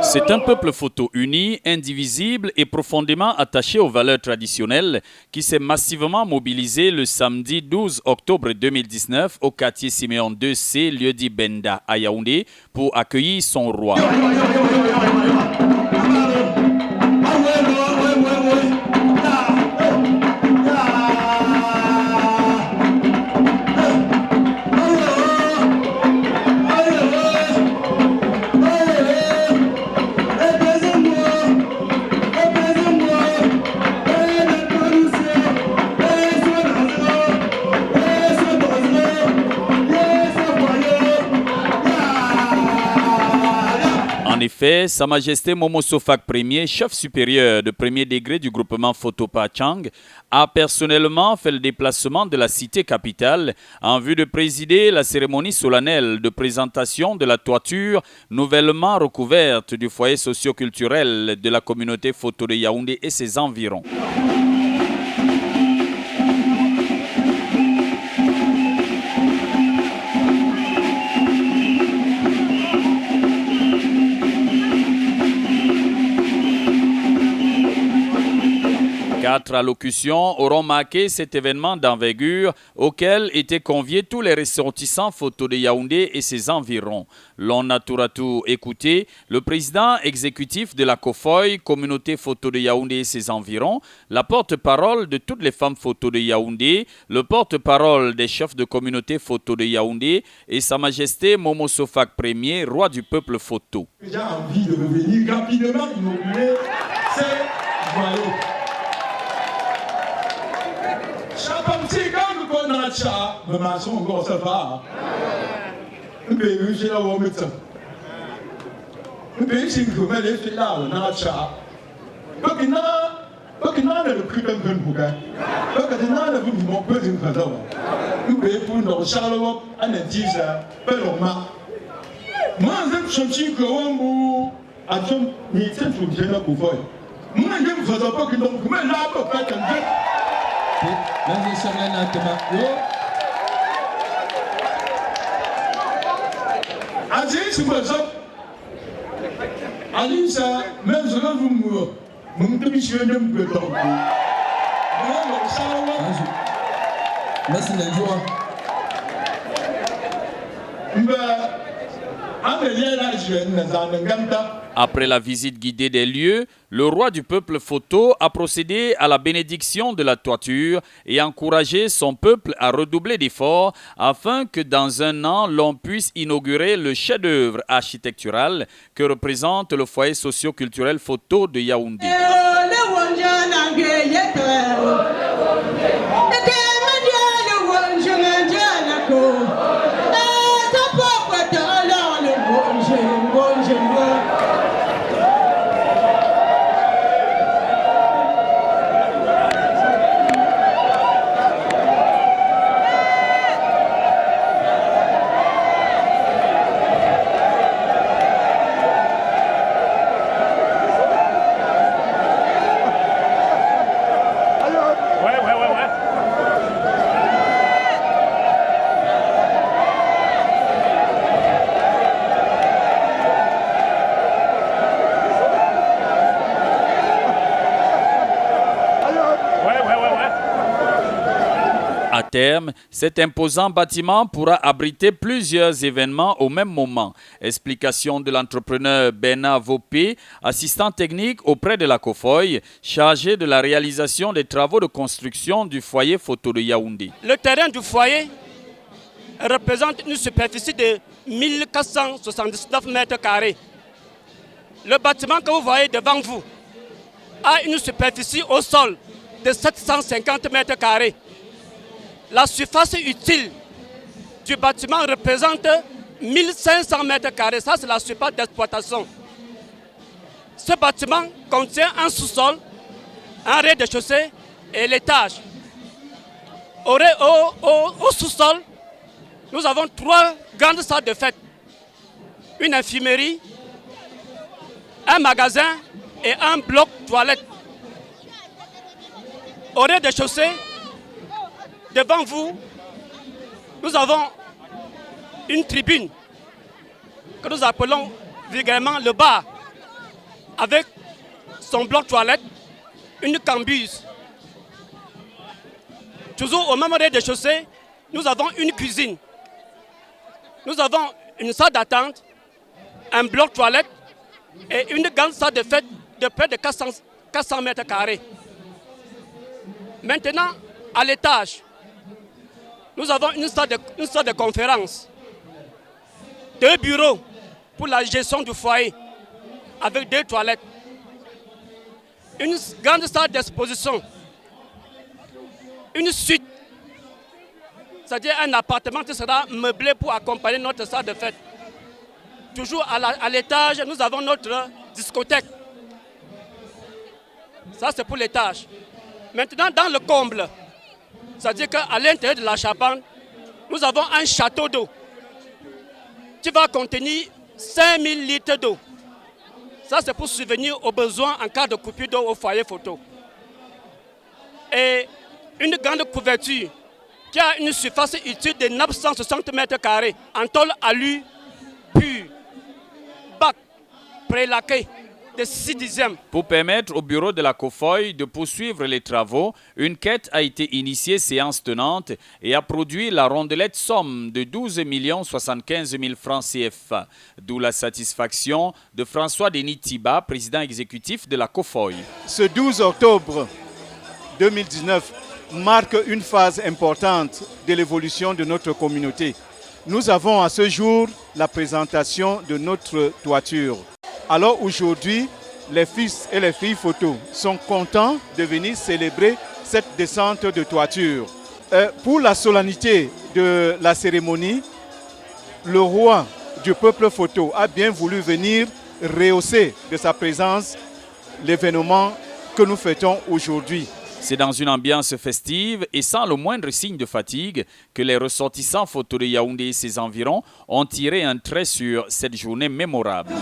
C'est un peuple photo uni, indivisible et profondément attaché aux valeurs traditionnelles qui s'est massivement mobilisé le samedi 12 octobre 2019 au quartier Siméon 2C, lieu-dit Benda à Yaoundé, pour accueillir son roi. En effet, Sa Majesté Momo Sofak Ier, chef supérieur de premier degré du groupement Photo Pachang, a personnellement fait le déplacement de la cité capitale en vue de présider la cérémonie solennelle de présentation de la toiture nouvellement recouverte du foyer socio-culturel de la communauté photo de Yaoundé et ses environs. Quatre allocutions auront marqué cet événement d'envergure auquel étaient conviés tous les ressortissants photos de Yaoundé et ses environs. L'on a tour à tour écouté le président exécutif de la COFOY, communauté photo de Yaoundé et ses environs, la porte-parole de toutes les femmes photos de Yaoundé, le porte-parole des chefs de communauté photo de Yaoundé et Sa Majesté Momo Sofak Ier, roi du peuple photo. J'ai envie de revenir rapidement inaugurer ces joyaux. Me maçon encore ça va. Un peu j'ai la woman. Un peu c'est que me laisse là na cha. Parce que le prix d'un peu bouga. Parce que na le vous mon peu d'une fada. Un peu pour nos charlotte un indice peloma. Moi j'aime chanter que on a ton ni c'est tout bien là pour voir. Moi j'aime faire pas que donc mais là pas faire comme Après la visite guidée des lieux, le roi du peuple photo a procédé à la bénédiction de la toiture et encouragé son peuple à redoubler d'efforts afin que dans un an, l'on puisse inaugurer le chef-d'œuvre architectural que représente le foyer socio-culturel photo de Yaoundé. À terme, cet imposant bâtiment pourra abriter plusieurs événements au même moment. Explication de l'entrepreneur Bena Vopé, assistant technique auprès de la COFOY, chargé de la réalisation des travaux de construction du foyer photo de Yaoundé. Le terrain du foyer représente une superficie de 1479 mètres carrés. Le bâtiment que vous voyez devant vous a une superficie au sol de 750 mètres carrés. La surface utile du bâtiment représente 1500 mètres carrés. Ça, c'est la surface d'exploitation. Ce bâtiment contient un sous-sol, un rez-de-chaussée et l'étage. Au sous-sol, nous avons 3 grandes salles de fête. Une infirmerie, un magasin et un bloc toilette. Au rez-de-chaussée, devant vous, nous avons une tribune que nous appelons vulgairement le bar, avec son bloc toilette, une cambuse. Toujours au même rez-de-chaussée, nous avons une cuisine. Nous avons une salle d'attente, un bloc toilette et une grande salle de fête de près de 400 mètres carrés. Maintenant, à l'étage, nous avons une salle de conférence, 2 bureaux pour la gestion du foyer, avec 2 toilettes, une grande salle d'exposition, une suite, c'est-à-dire un appartement qui sera meublé pour accompagner notre salle de fête. Toujours à l'étage, nous avons notre discothèque. Ça, c'est pour l'étage. Maintenant, dans le comble, c'est-à-dire qu'à l'intérieur de la charpente, nous avons un château d'eau qui va contenir 5000 litres d'eau. Ça, c'est pour subvenir aux besoins en cas de coupure d'eau au foyer photo. Et une grande couverture qui a une surface utile de 960 mètres carrés en tôle alu pur, bac, prélaqué de 6 dixièmes. Pour permettre au bureau de la COFOI de poursuivre les travaux, une quête a été initiée séance tenante et a produit la rondelette somme de 12 075 000 francs CFA, d'où la satisfaction de François-Denis Thiba, président exécutif de la COFOI. Ce 12 octobre 2019 marque une phase importante de l'évolution de notre communauté. Nous avons à ce jour la présentation de notre toiture. Alors aujourd'hui, les fils et les filles photos sont contents de venir célébrer cette descente de toiture. Pour la solennité de la cérémonie, le roi du peuple photo a bien voulu venir rehausser de sa présence l'événement que nous fêtons aujourd'hui. C'est dans une ambiance festive et sans le moindre signe de fatigue que les ressortissants photos de Yaoundé et ses environs ont tiré un trait sur cette journée mémorable.